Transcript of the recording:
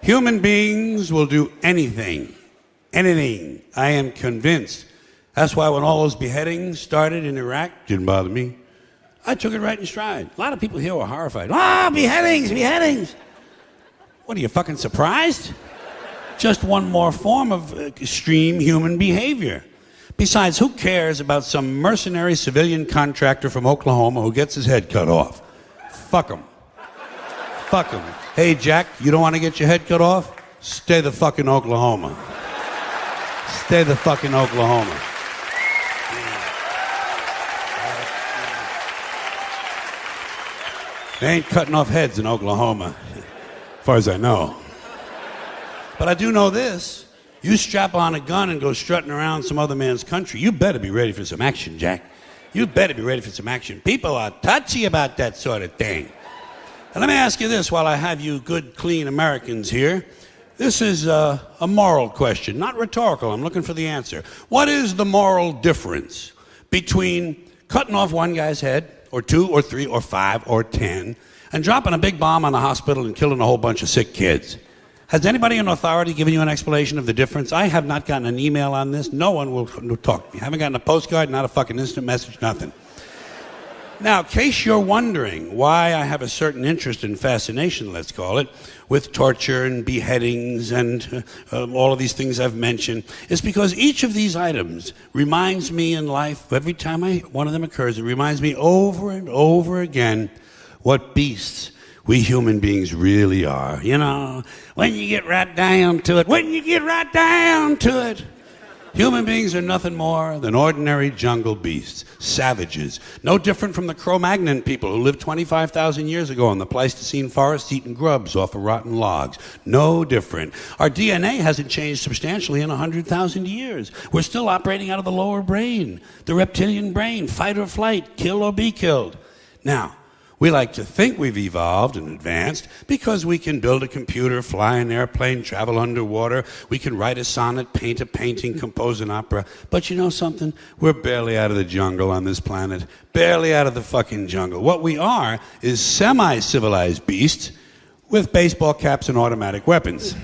Human beings will do anything. Anything. I am convinced. That's why when all those beheadings started in Iraq, didn't bother me. I took it right in stride. A lot of people here were horrified. Ah, beheadings, beheadings. What, are you fucking surprised? Just one more form of extreme human behavior. Besides, who cares about some mercenary civilian contractor from Oklahoma who gets his head cut off? Fuck him. Fuck him. Hey, Jack, you don't want to get your head cut off? Stay the fuck in Oklahoma. Stay the fuck in Oklahoma. They ain't cutting off heads in Oklahoma, as far as I know. But I do know this. You strap on a gun and go strutting around some other man's country, you better be ready for some action, Jack. You better be ready for some action. People are touchy about that sort of thing. And let me ask you this while I have you good, clean Americans here. This is a moral question, not rhetorical. I'm looking for the answer. What is the moral difference between cutting off one guy's head, or 2, or 3, or 5, or 10, and dropping a big bomb on a hospital and killing a whole bunch of sick kids? Has anybody in authority given you an explanation of the difference? I have not gotten an email on this. No one will talk to me. I haven't gotten a postcard, not a fucking instant message, nothing. Now, in case you're wondering why I have a certain interest and fascination, let's call it, with torture and beheadings and all of these things I've mentioned, it's because each of these items reminds me in life, every time one of them occurs, it reminds me over and over again what beasts we human beings really are. You know, when you get right down to it, human beings are nothing more than ordinary jungle beasts, savages, no different from the Cro-Magnon people who lived 25,000 years ago in the Pleistocene forest eating grubs off of rotten logs. No different. Our DNA hasn't changed substantially in 100,000 years. We're still operating out of the lower brain, the reptilian brain, fight or flight, kill or be killed. Now, we like to think we've evolved and advanced because we can build a computer, fly an airplane, travel underwater. We can write a sonnet, paint a painting, compose an opera. But you know something? We're barely out of the jungle on this planet. Barely out of the fucking jungle. What we are is semi-civilized beasts with baseball caps and automatic weapons.